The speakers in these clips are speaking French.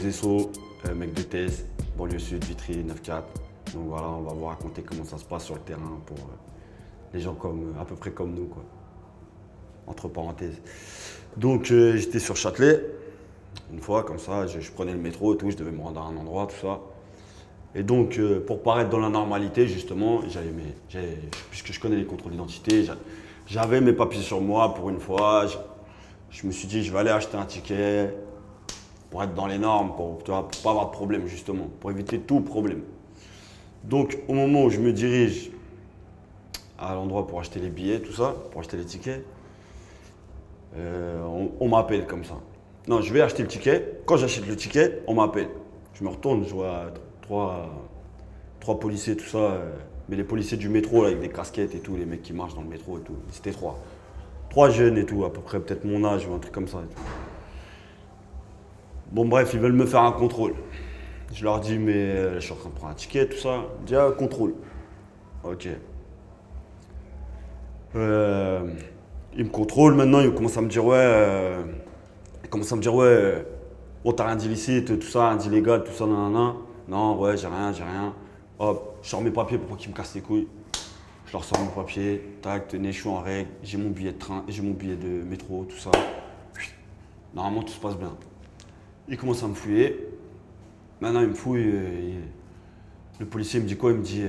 Esso, mec de thèse, banlieue sud, Vitry, 9-4. Donc voilà, on va vous raconter comment ça se passe sur le terrain pour les gens à peu près comme nous, quoi. Entre parenthèses. Donc j'étais sur Châtelet, une fois comme ça, je prenais le métro et tout, je devais me rendre à un endroit, tout ça. Et donc pour paraître dans la normalité, justement, puisque je connais les contrôles d'identité, j'avais mes papiers sur moi pour une fois. Je me suis dit, je vais aller acheter un ticket pour être dans les normes, pour pas avoir de problème, justement, pour éviter tout problème. Donc au moment où je me dirige à l'endroit pour acheter les billets, tout ça, pour acheter les tickets, on m'appelle comme ça. Non, je vais acheter le ticket. Quand j'achète le ticket, on m'appelle. Je me retourne, je vois trois policiers, tout ça. Mais les policiers du métro, là, avec des casquettes et tout, les mecs qui marchent dans le métro et tout. C'était trois. Trois jeunes et tout, à peu près peut-être mon âge ou un truc comme ça et tout. Bon bref, ils veulent me faire un contrôle. Je leur dis, mais je suis en train de prendre un ticket, tout ça. Ils me disent, ah, contrôle. Ok. Ils me contrôlent maintenant, ils commencent à me dire, ouais, oh, t'as rien d'illicite, tout ça, rien d'illégal, tout ça, nanana. Non, ouais, j'ai rien. Hop, je sors mes papiers pour pas qu'ils me cassent les couilles. Je leur sors mes papiers, tac, tenez, je suis en règle, j'ai mon billet de train, j'ai mon billet de métro, tout ça. Normalement, tout se passe bien. Ils commencent à me fouiller. Maintenant, ils me fouillent. Le policier me dit quoi? Il me dit,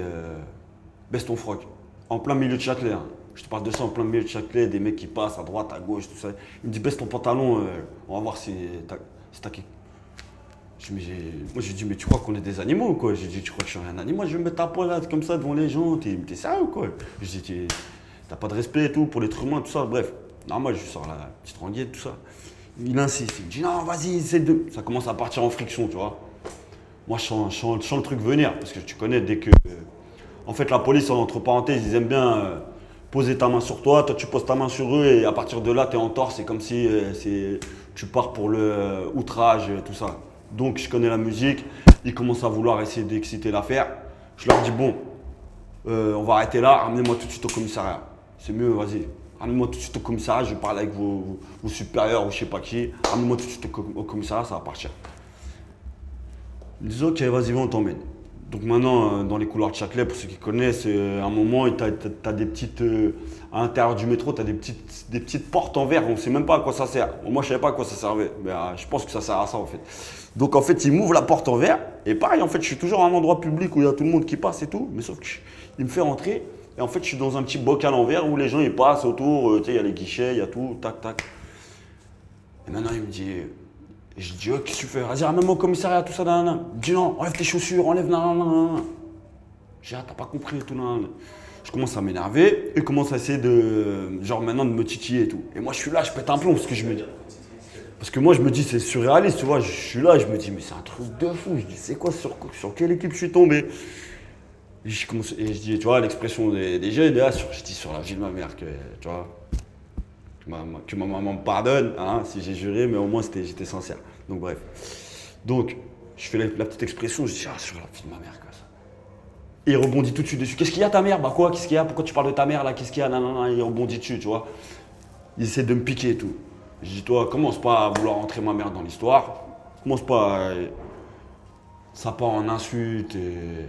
baisse ton froc. En plein milieu de Châtelet. Hein. Je te parle de ça en plein milieu de Châtelet, des mecs qui passent à droite, à gauche, tout ça. Il me dit, baisse ton pantalon, on va voir si t'as qui. Moi, j'ai dit, mais tu crois qu'on est des animaux ou quoi? J'ai dit, tu crois que je suis un animal? Je vais me mettre à poil là, comme ça devant les gens. T'es sérieux ou quoi? J'ai dit, t'as pas de respect et tout pour l'être humain, tout ça. Bref, normal, je sors la petite rengaine, tout ça. Il insiste, il me dit, non, vas-y, essaie de. Ça commence à partir en friction, tu vois. Moi, je sens le truc venir, parce que tu connais dès que. En fait, la police, entre parenthèses, ils aiment bien poser ta main sur toi, toi tu poses ta main sur eux, et à partir de là, t'es en tort. C'est comme si tu pars pour le outrage, tout ça. Donc, je connais la musique, ils commencent à vouloir essayer d'exciter l'affaire. Je leur dis, bon, on va arrêter là, ramenez-moi tout de suite au commissariat. C'est mieux, vas-y. Ramenez-moi tout de suite au commissariat, je vais parler avec vos supérieurs ou je sais pas qui. Ramenez-moi tout de suite au commissariat, ça va partir. Ils disent ok, vas-y, on t'emmène. Donc maintenant, dans les couloirs de Châtelet, pour ceux qui connaissent, à un moment, tu as des petites. À l'intérieur du métro, tu as des petites portes en verre, on ne sait même pas à quoi ça sert. Bon, moi, je ne savais pas à quoi ça servait, mais je pense que ça sert à ça en fait. Donc en fait, ils m'ouvrent la porte en verre, et pareil, en fait, je suis toujours à un endroit public où il y a tout le monde qui passe et tout, mais sauf qu'il me fait rentrer, et en fait, je suis dans un petit bocal en verre où les gens ils passent autour, tu sais, il y a les guichets, il y a tout, tac, tac. Et maintenant, il me dit. Je dis, oh, qu'est-ce que tu fais? Vas-y, ramène-moi au commissariat, tout ça, nanana. Il me dit, non, enlève tes chaussures, enlève, nanana. Je dis, ah, t'as pas compris, tout, nanana. Je commence à m'énerver et commence à essayer genre maintenant de me titiller et tout. Et moi, je suis là, je pète un plomb, parce que je me dis. Parce que moi, je me dis, c'est surréaliste, tu vois. Je suis là, je me dis, mais c'est un truc de fou. Je dis, c'est quoi, sur quelle équipe je suis tombé? Et je dis, tu vois, l'expression des jeunes, là, je dis, sur la vie de ma mère, que, tu vois. Que ma maman me pardonne, hein, si j'ai juré, mais au moins j'étais sincère. Donc bref. Donc, je fais la petite expression, je dis, ah, sur la vie de ma mère, quoi, ça. Et il rebondit tout de suite dessus. Qu'est-ce qu'il y a ta mère? Bah quoi? Qu'est-ce qu'il y a? Pourquoi tu parles de ta mère là? Qu'est-ce qu'il y a? Nanana, il rebondit dessus, tu vois. Il essaie de me piquer et tout. Je dis, toi, commence pas à vouloir entrer ma mère dans l'histoire. Commence pas à. Ça part en insulte et.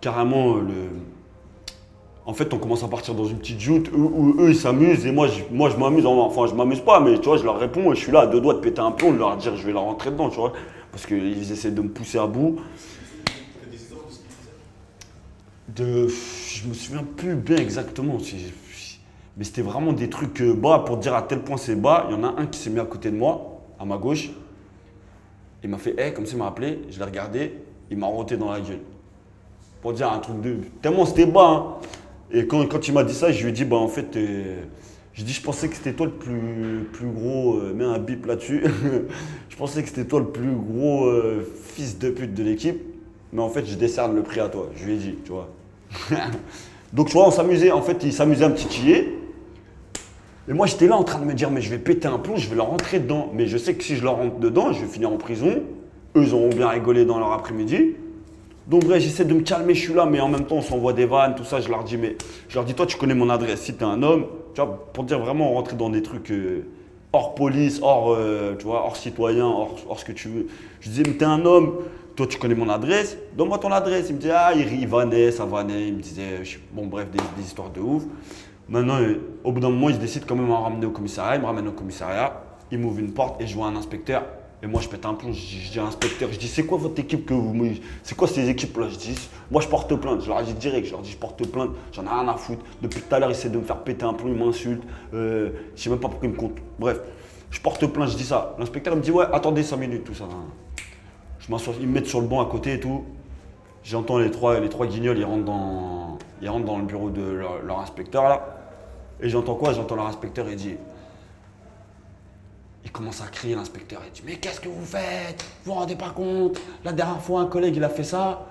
Carrément, En fait, on commence à partir dans une petite joute où eux ils s'amusent et moi je m'amuse. Enfin, je m'amuse pas, mais tu vois, je leur réponds et je suis là à deux doigts de péter un plomb, de leur dire je vais leur rentrer dedans, tu vois. Parce qu'ils essaient de me pousser à bout. Je me souviens plus bien exactement. Mais c'était vraiment des trucs bas pour dire à tel point c'est bas. Il y en a un qui s'est mis à côté de moi, à ma gauche. Il m'a fait hey, comme ça, il m'a appelé. Je l'ai regardé, il m'a roté dans la gueule. Pour dire un truc de. Tellement c'était bas, hein. Et quand il m'a dit ça, je lui ai dit, bah en fait, je pensais que c'était toi le plus gros, mets un bip là-dessus. Je pensais que c'était toi le plus gros fils de pute de l'équipe, mais en fait, je décerne le prix à toi. Je lui ai dit, tu vois. Donc, tu vois, on s'amusait, en fait, il s'amusait à me titiller. Et moi, j'étais là en train de me dire, mais je vais péter un plomb, je vais leur rentrer dedans. Mais je sais que si je leur rentre dedans, je vais finir en prison. Eux, ils auront bien rigolé dans leur après-midi. Donc bref, j'essaie de me calmer, je suis là, mais en même temps, on s'envoie des vannes, tout ça. Je leur dis, toi, tu connais mon adresse, si t'es un homme, tu vois, pour dire vraiment, rentrer dans des trucs hors police, tu vois, hors citoyen, hors ce que tu veux. Je disais, mais t'es un homme, toi tu connais mon adresse, donne-moi ton adresse. Il me disait, ah, il vannait, ça vannait. Il me disait, bon, bref, des histoires de ouf. Maintenant, au bout d'un moment, il décide quand même de me ramener au commissariat. Il me ramène au commissariat, il m'ouvre une porte et je vois un inspecteur. Et moi, je pète un plomb, je dis à l'inspecteur, je dis, c'est quoi votre équipe que vous me. C'est quoi ces équipes-là? Je dis, moi, je porte plainte. Je leur dis direct, je leur dis, je porte plainte, j'en ai rien à foutre. Depuis tout à l'heure, il essaie de me faire péter un plomb, il m'insulte. Je sais même pas pourquoi il me compte. Bref, je porte plainte, je dis ça. L'inspecteur me dit, ouais, attendez 5 minutes, tout ça. Je m'assois, ils me mettent sur le banc à côté et tout. J'entends les trois guignols, ils rentrent dans le bureau de leur inspecteur là. Et j'entends quoi? J'entends leur inspecteur, il commence à crier, l'inspecteur, il dit, mais qu'est-ce que vous faites? Vous vous rendez pas compte? La dernière fois, un collègue, il a fait ça.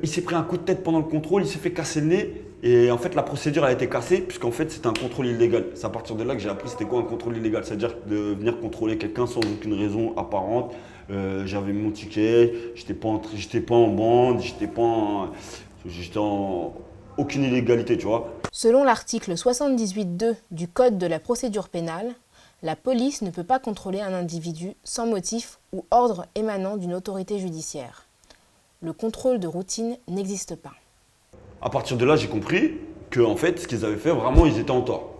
Il s'est pris un coup de tête pendant le contrôle, il s'est fait casser le nez. Et en fait, la procédure a été cassée, puisqu'en fait, c'était un contrôle illégal. C'est à partir de là que j'ai appris c'était quoi un contrôle illégal. C'est-à-dire de venir contrôler quelqu'un sans aucune raison apparente. J'avais mon ticket, j'étais pas en bande, j'étais en aucune illégalité, tu vois. Selon l'article 78.2 du Code de la procédure pénale, la police ne peut pas contrôler un individu sans motif ou ordre émanant d'une autorité judiciaire. Le contrôle de routine n'existe pas. À partir de là, j'ai compris que en fait, ce qu'ils avaient fait, vraiment, ils étaient en tort.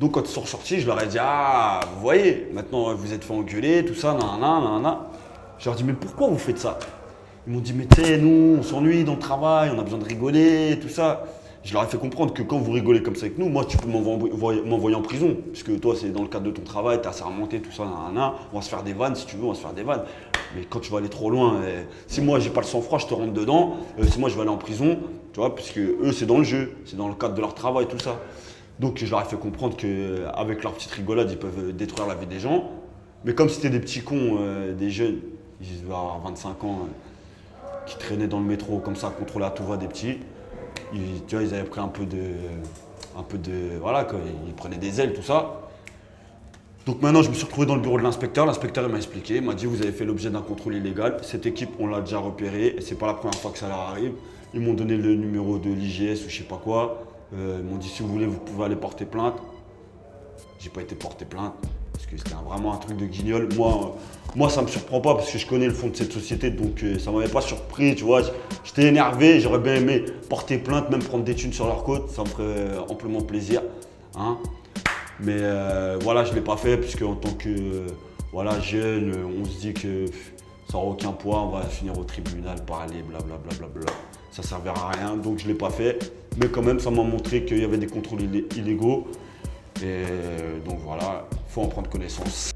Donc quand ils sont ressortis, je leur ai dit, ah, vous voyez, maintenant vous êtes fait engueuler, tout ça, nanana. Je leur ai dit, mais pourquoi vous faites ça? Ils m'ont dit, mais tu sais, nous, on s'ennuie dans le travail, on a besoin de rigoler, tout ça. Je leur ai fait comprendre que quand vous rigolez comme ça avec nous, moi, tu peux m'envoyer en prison. Puisque toi, c'est dans le cadre de ton travail, t'es assermenté, tout ça, nanana. On va se faire des vannes, si tu veux, on va se faire des vannes. Mais quand tu vas aller trop loin, si moi, j'ai pas le sang-froid, je te rentre dedans. Si moi, je vais aller en prison, tu vois, parce que eux, c'est dans le jeu, c'est dans le cadre de leur travail, tout ça. Donc, je leur ai fait comprendre qu'avec leur petite rigolade, ils peuvent détruire la vie des gens. Mais comme c'était des petits cons, des jeunes, ils devaient avoir 25 ans, qui traînaient dans le métro comme ça, contrôler à tout va des petits. Tu vois, ils avaient pris un peu de voilà, quoi, ils prenaient des ailes, tout ça. Donc maintenant, je me suis retrouvé dans le bureau de l'inspecteur. L'inspecteur, il m'a expliqué, il m'a dit, vous avez fait l'objet d'un contrôle illégal. Cette équipe, on l'a déjà repérée et c'est pas la première fois que ça leur arrive. Ils m'ont donné le numéro de l'IGS ou je sais pas quoi. Ils m'ont dit, si vous voulez, vous pouvez aller porter plainte. J'ai pas été porter plainte parce que c'était vraiment un truc de guignol. Moi, ça me surprend pas parce que je connais le fond de cette société, donc ça m'avait pas surpris, tu vois. J'étais énervé, j'aurais bien aimé porter plainte, même prendre des thunes sur leur côte, ça me ferait amplement plaisir, hein. Mais voilà, je l'ai pas fait puisque en tant que jeune, on se dit que ça n'aura aucun poids, on va finir au tribunal, parler, blablabla. Ça servira à rien, donc je l'ai pas fait. Mais quand même, ça m'a montré qu'il y avait des contrôles illégaux. Et donc voilà, il faut en prendre connaissance.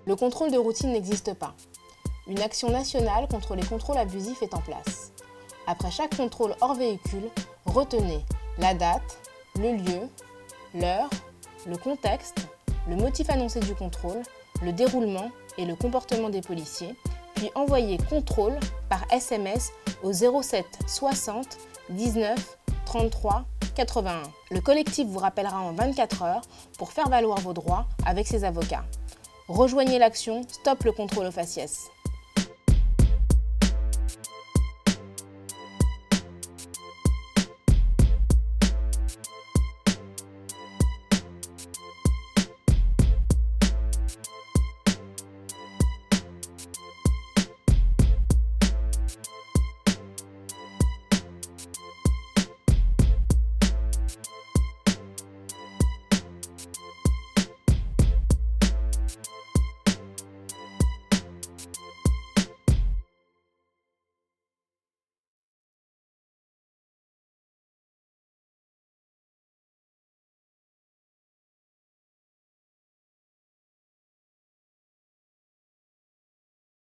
Le contrôle de routine n'existe pas. Une action nationale contre les contrôles abusifs est en place. Après chaque contrôle hors véhicule, retenez la date, le lieu, l'heure, le contexte, le motif annoncé du contrôle, le déroulement et le comportement des policiers, puis envoyez contrôle par SMS au 07 60 19 33 81. Le collectif vous rappellera en 24 heures pour faire valoir vos droits avec ses avocats. Rejoignez l'action Stop le contrôle aux faciès.